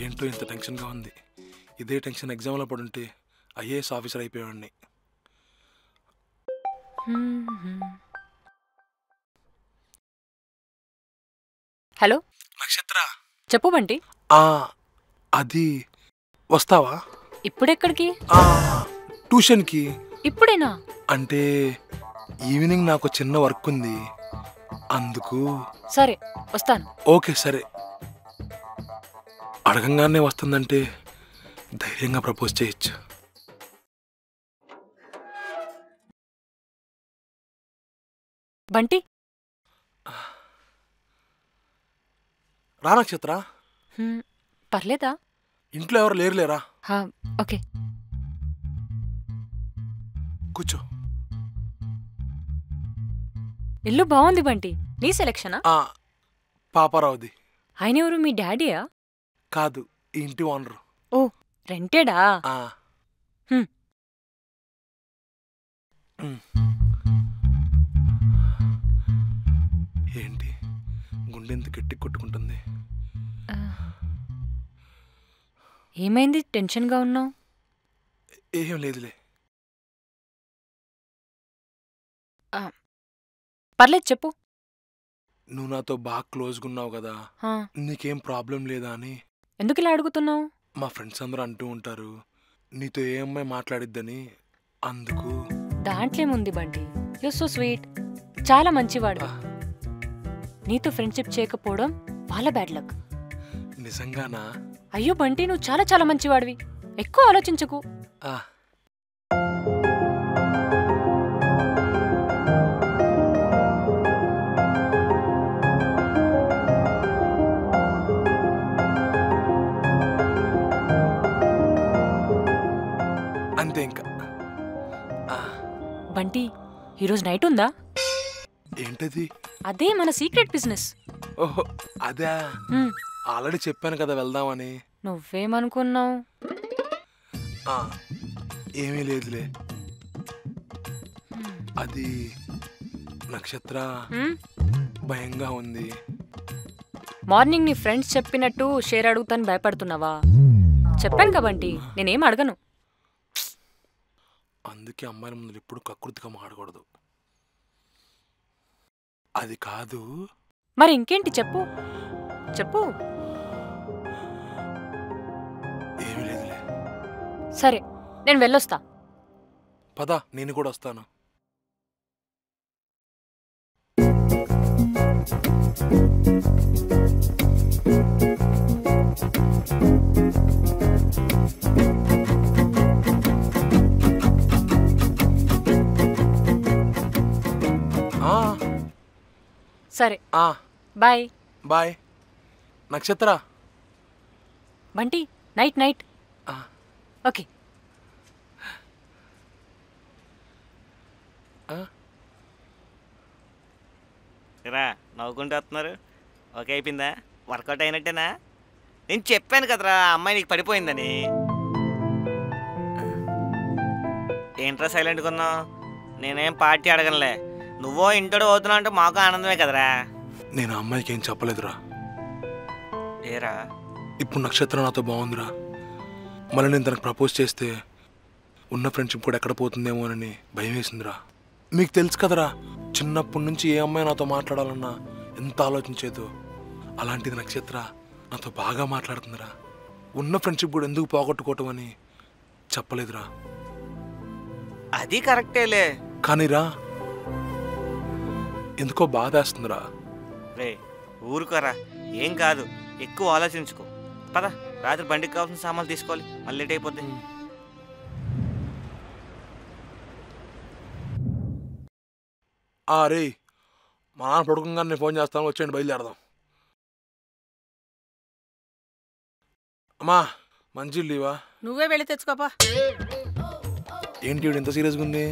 ఏంటో ఇంత టెన్షన్గా ఉంది. ఇదే టెన్షన్ ఎగ్జామ్లో పడుంటే ఐఏఎస్ ఆఫీసర్ అయిపోయాడిని. హలో నక్షత్ర, చెప్పు బంటి. అది వస్తావా? ఇప్పుడెక్కడికి? ట్యూషన్కి. ఇప్పుడేనా? అంటే ఈవినింగ్ నాకు చిన్న వర్క్ ఉంది, అందుకు. సరే వస్తాను. ఓకే సరే. అడగంగానే వస్తుందంటే ధైర్యంగా ప్రపోజ్ చేయొచ్చు. బంటి రా నక్షత్ర. పర్లేదా? ఇంట్లో ఎవరు లేరులేరా? ఓకే కూర్చో. ఇల్లు బాగుంది బంటి. నీ సెలక్షనా? పాపారావుది. ఆయన ఎవరు? మీ డాడీయా? కాదు, ఈ ఇంటి ఓనరు. ఓ, రెంటెడా? ఏంటి గుండె ఎంత గట్టి కొట్టుకుంటుంది? ఏమైంది టెన్షన్గా ఉన్నావు? ఏం లేదులే. పర్లేదు చెప్పు. నువ్వు నాతో బాగా క్లోజ్గా ఉన్నావు కదా, నీకేం ప్రాబ్లం లేదా అని. ఎందుకు ఇలా అడుగుతున్నావు? మా ఫ్రెండ్స్ అందరూ అంటూ ఉంటారు నీతో ఏ అమ్మాయి మాట్లాడిద్దని, అందుకు. దాంట్లో ఏముంది బంటి, యు సో స్వీట్, చాలా మంచివాడు. నీతో ఫ్రెండ్షిప్ చేయకపోవడం వాళ్ళ బ్యాడ్ లక్. నిజంగానా? అయ్యో బంటి, నువ్వు చాలా చాలా మంచివాడివి, ఎక్కువ ఆలోచించకు. అంతే ఇంకా. బంటి, ఈరోజు నైట్ ఉందా? ఏంటది? అదే మన సీక్రెట్ బిజినెస్. ఓహో అదే, ఆల్రెడీ చెప్పాను కదా వెళ్దామని. నువ్వేమనుకున్నావు? ఏమీ లేదులే. అది నక్షత్ర, భయంగా ఉంది. మార్నింగ్ నీ ఫ్రెండ్స్ చెప్పినట్టు షేర్ అడుగుతాను భయపడుతున్నావా? చెప్పాను కబంటి, నేనేం అడగను. అందుకే అమ్మాయిల ముందు ఎప్పుడు కకృతిగా మాడకూడదు. అది కాదు. మరి ఇంకేంటి చెప్పు చెప్పు. ఏమీ లేదులే. సరే నేను వెళ్ళొస్తా. పద, నేను కూడా వస్తాను. సరే బాయ్. బాయ్ నక్షత్ర. Bunty, night night. ఓకే. రా, నవ్వుకుంటూ వస్తున్నారు. ఓకే అయిపోయిందా? వర్కౌట్ అయినట్టేనా? నేను చెప్పాను కదరా అమ్మాయి నీకు పడిపోయిందని. ఏంట్రా సైలెంట్గా ఉన్నావు? నేనేం పార్టీ అడగనులే. నువ్వో ఇంటోడు అవుతున్నావు అంటే మాకు ఆనందమే కదరా. నేను అమ్మాయికి ఏం చెప్పలేదురా. ఏరా? ఇప్పుడు నక్షత్రం నాతో బాగుందిరా. మళ్ళీ నేను తనకు ప్రపోజ్ చేస్తే ఉన్న ఫ్రెండ్షిప్ కూడా ఎక్కడ పోతుందేమోనని భయం వేసిందిరా. మీకు తెలుసు కదరా, చిన్నప్పటి నుంచి ఏ అమ్మాయి నాతో మాట్లాడాలన్నా ఎంత ఆలోచించేదో. అలాంటిది నక్షత్ర నాతో బాగా మాట్లాడుతుందిరా. ఉన్న ఫ్రెండ్షిప్ కూడా ఎందుకు పోగొట్టుకోవటం అని చెప్పలేదురా. అది కరెక్టేలే. కానీరా, ఎందుకో బాధేస్తుందిరా. రే ఊరుకోరా, ఏం కాదు, ఎక్కువ ఆలోచించుకో. పద, రాత్రి బండికి కావాల్సిన సామాన్లు తీసుకోవాలి, మళ్ళీ లేట్ అయిపోద్ది. రే, మా నాన్న పడుకోగానే నేను ఫోన్ చేస్తాను, వచ్చేయండి, బయలుదేరదాం. అమ్మా మంచి లీవా? నువ్వే వెళ్ళి తెచ్చుకోపా. ఏంటి వీడు ఎంత సీరియస్గా ఉంది?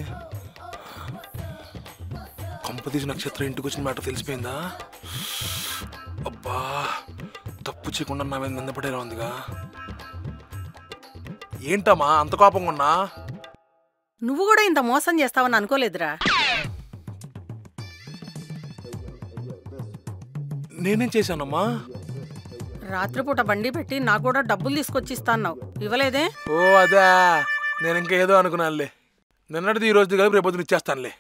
కంపతీసి నక్షత్రం ఇంటికి వచ్చిన మ్యాటర్ తెలిసిపోయిందా? అబ్బా తప్పు చేయకుండా నా మీద నిందపడేలా ఉందిగా. ఏంటమ్మా అంత కోపంగా ఉన్నా? నువ్వు కూడా ఇంత మోసం చేస్తావని అనుకోలేదురా. నేనేం చేశానమ్మా? రాత్రిపూట బండి పెట్టి నాకు కూడా డబ్బులు తీసుకొచ్చి ఇస్తాన్నావు, ఇవ్వలేదే? ఓ అదా, నేను ఇంకా ఏదో అనుకున్నానులే. నిన్నటిది ఈ రోజు కలిపి రేపొద్దున ఇచ్చేస్తానులే.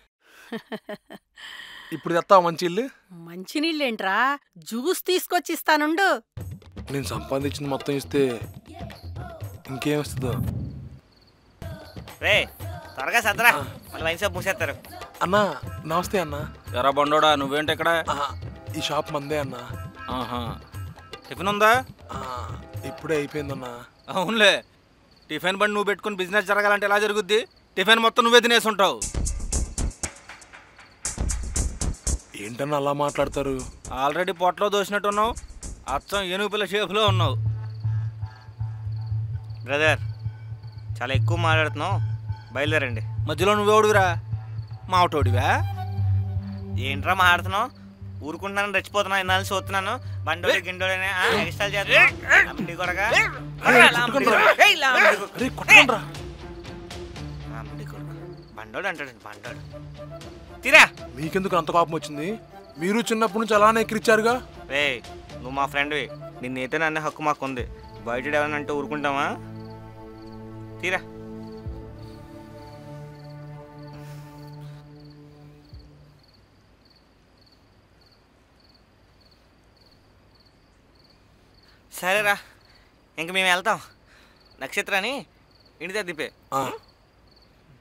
ఇప్పుడు తెస్తావా మంచి ఇల్లు? మంచినీళ్ళేంట్రా, జ్యూస్ తీసుకొచ్చి ఇస్తానుండు. నేను సంపాదించింది మొత్తం ఇస్తే ఇంకేమిస్తుందో. రే త్వరగా సదరా, మళ్ళీ వైన్ షాప్ మూసేస్తారు. అన్నా నమస్తే అన్నా. ఎరా బండోడా, నువ్వేంటి ఇక్కడ? ఈ షాప్ మందే అన్నా. ఆహా, టిఫిన్ ఉందా? ఇప్పుడే అయిపోయిందన్నా. అవునులే, టిఫిన్ బండి నువ్వు పెట్టుకుని బిజినెస్ జరగాలంటే ఎలా జరుగుద్ది? టిఫిన్ మొత్తం నువ్వే తినేసి ఉంటావు. ఏంటన్నా అలా మాట్లాడతారు? ఆల్రెడీ పొట్టలో దోసినట్టున్నావు, అచ్చం ఏనుగు పిల్ల షేపులో ఉన్నావు. బ్రదర్ చాలా ఎక్కువ మాట్లాడుతున్నావు, బయలుదేరండి. మధ్యలో నువ్వేవుడివిరా? మావటోడివా? ఏంట్రా మాట్లాడుతున్నావు? ఊరుకుంటున్నాను, రెచ్చిపోతున్నాను, ఇన్నాళ్ళు చూస్తున్నాను. బండోడి గిండోడనే ఎక్స్ట్రా చేస్తున్నావు కొడగా. బండోడు అంటాడు, బండోడు తీరా. మీకెందుకు అంత కోపం వచ్చింది? మీరు చిన్నప్పటి నుంచి అలానే ఎక్కిరిచ్చారుగా. రే నువ్వు మా ఫ్రెండ్వి, నిన్నైతే నన్ను హక్కు మాకు ఉంది. బయట ఏమన్నా అంటే ఊరుకుంటామా? తీరా. సరేరా, ఇంక మేము వెళ్తాం. నక్షత్రాన్ని ఇంటి దగ్గర దింపే.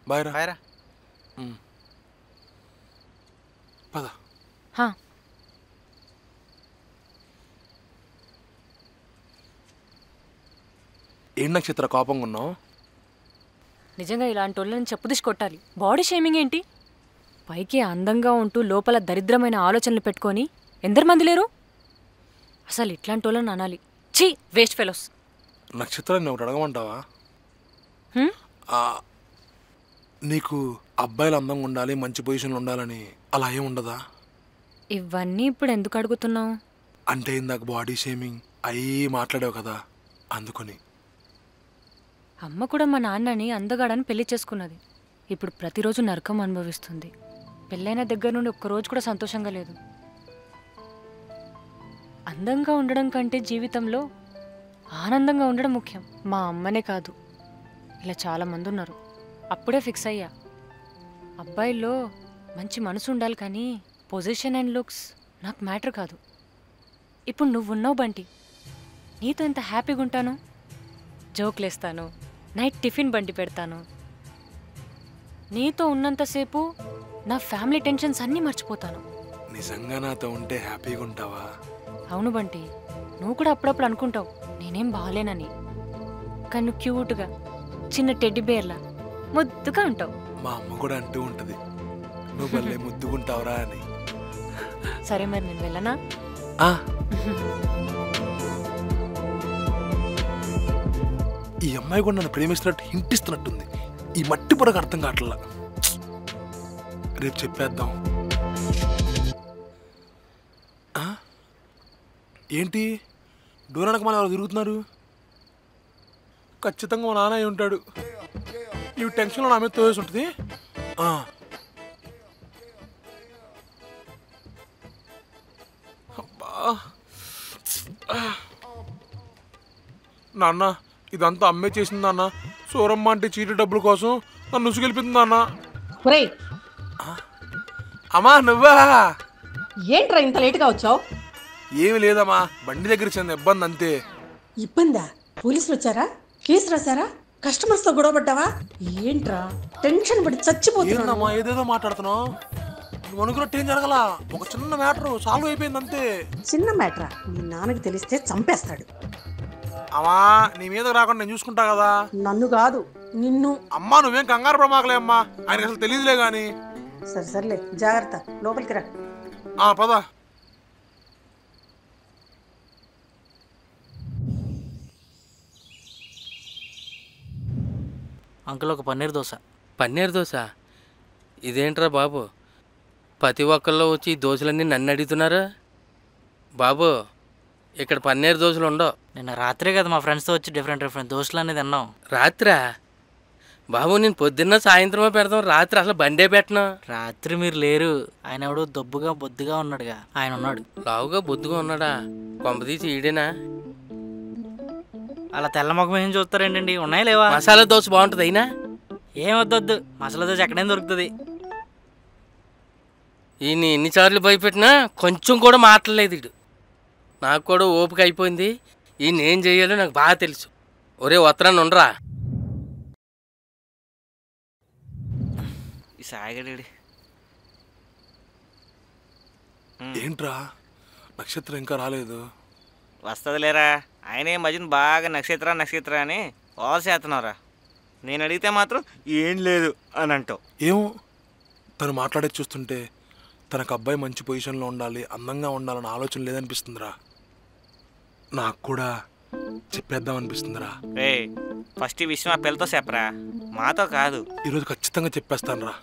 బాయ్ రా. బాయ్రా. పద. హా, ఏం నక్షత్ర కోపంగా ఉన్నావు? నిజంగా ఇలాంటి వాళ్ళని చెప్పుదిసి కొట్టాలి. బాడీ షేమింగ్ ఏంటి? పైకి అందంగా ఉంటూ లోపల దరిద్రమైన ఆలోచనలు పెట్టుకొని ఎందరిమంది లేరు? అసలు ఇట్లాంటి వాళ్ళని అనాలి. ఛీ, వేస్ట్ ఫెలోస్. నక్షత్రాన్ని ఒకటి అడగమంటావా? నీకు అబ్బాయిలు అందంగా ఉండాలి, మంచి పొజిషన్లో ఉండాలని అలా ఏం ఉండదా? ఇవన్నీ ఇప్పుడు ఎందుకు అడుగుతున్నావు? అంటే ఇందాక బాడీ షేమింగ్ అయ్యి మాట్లాడావు కదా, అందుకని. అమ్మ కూడా మా నాన్నని అందగాడని పెళ్లి చేసుకున్నది. ఇప్పుడు ప్రతిరోజు నరకం అనుభవిస్తుంది. పెళ్ళైన దగ్గర నుండి ఒక్కరోజు కూడా సంతోషంగా లేదు. అందంగా ఉండడం కంటే జీవితంలో ఆనందంగా ఉండడం ముఖ్యం. మా అమ్మనే కాదు, ఇలా చాలామంది ఉన్నారు. అప్పుడే ఫిక్స్ అయ్యా, అబ్బాయిల్లో మంచి మనసు ఉండాలి కానీ పొజిషన్ అండ్ లుక్స్ నాకు మ్యాటర్ కాదు. ఇప్పుడు నువ్వున్నావు బంటి, నీతో ఎంత హ్యాపీగా ఉంటాను. జోక్లేస్తాను, నైట్ టిఫిన్ బండి పెడతాను. నీతో ఉన్నంతసేపు నా ఫ్యామిలీ టెన్షన్స్ అన్నీ మర్చిపోతాను. నిజంగా నాతో ఉంటే హ్యాపీగా ఉంటావా? అవును బంటి, నువ్వు కూడా అప్పుడప్పుడు అనుకుంటావు నేనేం బాగాలేనని. కానీ నువ్వు క్యూట్గా చిన్న టెడ్డీ బేర్లా ముద్దుగా ఉంటావు. మా అమ్మ కూడా అంటూ ఉంటది, నువ్వు భలే ముద్దుకుంటావురా అని. సరే మరి నేను వెళ్ళనా? ఈ అమ్మాయి కూడా నన్ను ప్రేమిస్తున్నట్టు హింటిస్తున్నట్టుంది. ఈ మట్టి పొరకు అర్థం కావట్లా. రేపు చెప్పేద్దాం. ఏంటి డోరానికి మన ఎవరు తిరుగుతున్నారు? ఖచ్చితంగా మా నాన్న అయి ఉంటాడు. ఈ టెన్షన్లో నా మీద తోసి ఉంటుంది. అబ్బా నాన్న, ఇదంతా అమ్మే చేసింది నాన్న. సూరమ్మ అంటే చీటీ డబ్బుల కోసం నన్ను ఉసుకెళ్ళిపోతుంది నాన్న. అమ్మా నువ్వా? ఏంట్రా ఇంత లేటుగా వచ్చావు? ఏమి లేదమ్మా, బండి దగ్గర చిన్న ఇబ్బంది అంతే. ఇబ్బందా? పోలీసులు వచ్చారా? కేసు రాశారా? కస్టమర్స్ తో గొడవ పడ్డావా? ఏంట్రా టెన్షన్ పడి చచ్చిపోతున్నా? ఏంటమ్మా ఏదేదో మాట్లాడుతున్నావు? నువ్వు అనుకున్నట్టు ఏం జరగలా, ఒక చిన్న మ్యాటర్ సాల్వ్ అయిపోయింది అంతే. చిన్న మ్యాటరా? మీ నాన్నకి తెలిస్తే చంపేస్తాడు. అమ్మా నీ మీద రాకుండా నేను చూసుకుంటా కదా. నన్ను కాదు నిన్ను. అమ్మా నువ్వేం కంగారు ప్రమాకలే అమ్మా, ఆయనకి అసలు తెలియదులే గాని. సరే సర్లే, జాగ్రత్త, లోపలికి రా. పద. అంకుల్ ఒక పన్నీర్ దోశ. పన్నీర్ దోశ? ఇదేంట్రా బాబు, ప్రతి ఒక్కళ్ళు వచ్చి ఈ దోశలన్నీ నన్ను అడుగుతున్నారు. బాబు ఇక్కడ పన్నీర్ దోశలు ఉండవు. నిన్న రాత్రే కదా మా ఫ్రెండ్స్తో వచ్చి డిఫరెంట్ దోశలు అనేది తిన్నాం. రాత్రా? బాబు నేను పొద్దున్న సాయంత్రమే పెడతాం, రాత్రి అసలు బండే పెట్టను. రాత్రి మీరు లేరు. ఆయన ఎవడో దొబ్బుగా బొద్దుగా ఉన్నాడుగా, ఆయన ఉన్నాడు. లావుగా బొద్దుగా ఉన్నాడా? కొంపదీసి ఈడేనా? అలా తెల్ల ముఖం ఏం చూస్తారేంటండి, ఉన్నాయా లేవా? మసాలా దోశ బాగుంటుంది అయినా? ఏం వద్దొద్దు, మసాలా దోశ ఎక్కడైనా దొరుకుతుంది. ఈయన ఎన్నిసార్లు భయపెట్టినా కొంచెం కూడా మాట్లాడలేదు వీడు. నాకు కూడా ఓపిక అయిపోయింది. ఈయన ఏం చేయాలో నాకు బాగా తెలుసు. ఒరే ఉత్తరాన్ని ఉండరా. ఈ సాగడి ఏంట్రా నక్షత్రం ఇంకా రాలేదు? వస్తుంది లేరా, ఆయనే మధ్యన బాగా నక్షత్ర నక్షత్ర అని కాల్ చేస్తున్నారా. నేను అడిగితే మాత్రం ఏం లేదు అని అంటావు. ఏమో తను మాట్లాడేది చూస్తుంటే తనకు అబ్బాయి మంచి పొజిషన్లో ఉండాలి, అందంగా ఉండాలన్న ఆలోచన లేదనిపిస్తుందిరా. నాకు కూడా చెప్పేద్దాం అనిపిస్తుందిరా. రే ఫస్ట్ ఈ విషయం ఆ పిల్లతో చెప్పరా, మాతో కాదు. ఈరోజు ఖచ్చితంగా చెప్పేస్తానురా.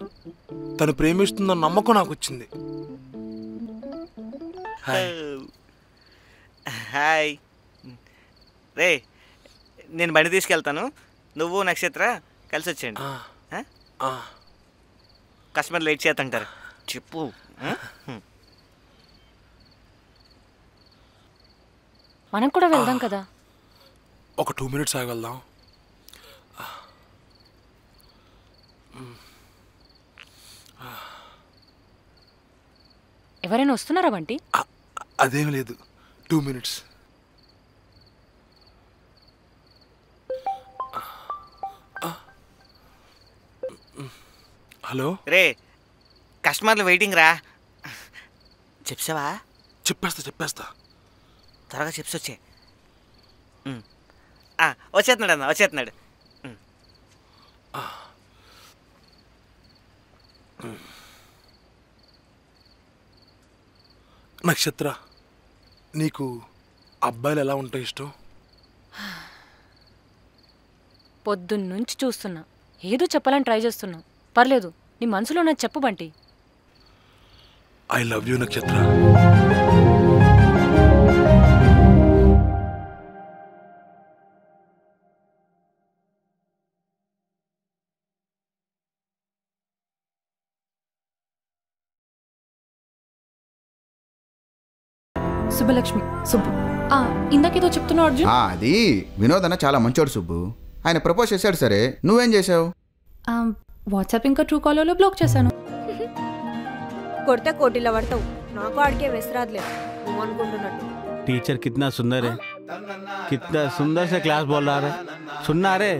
తను ప్రేమిస్తుందన్న నమ్మకం నాకు వచ్చింది. హాయ్ రే, నేను బండి తీసుకెళ్తాను, నువ్వు నక్షత్ర కలిసి వచ్చేయండి. కస్టమర్ లేట్ చేస్తుంటారు. చెప్పు. మనం కూడా వెళ్దాం కదా. ఒక 2 minutes ఆగి వెళ్దాం. ఎవరైనా వస్తున్నారా బంటి? అదేం లేదు, 2 minutes. హలో రే, కస్టమర్లు వెయిటింగ్ రా. చెప్పావా? చెప్పేస్తా. త్వరగా చెప్పి వచ్చే. వచ్చేస్తున్నాడు అన్న, వచ్చేస్తున్నాడు. నక్షత్ర, నీకు అబ్బాయిలు ఎలా ఉంటాయి ఇష్టం? పొద్దున్నుంచి చూస్తున్నా, ఏదో చెప్పాలని ట్రై చేస్తున్నా. పర్లేదు, నీ మనసులో ఉన్నది చెప్పు బంటి. ఐ లవ్ యూ నక్షత్ర. శుభలక్ష్మి. సుబ్బు. ఇందాకేదో చెప్తున్నావు అర్జున్. అది వినోద్ అన్న చాలా మంచోడు సుబ్బు. ఆయన ప్రపోజ్ చేశాడు, సరే నువ్వేం చేసావు? వాట్సాప్ ఇంకా ట్రూ కాలర్లో బ్లాక్ చేశాను. కొడితే కోటిలో పడతావు, నాకు ఆడికే వెసరాదులే నువ్వు అనుకుంటున్నట్టు. टीचर कितना सुंदर है, कितना सुंदर से क्लास बोल रहा है, सुनना रे।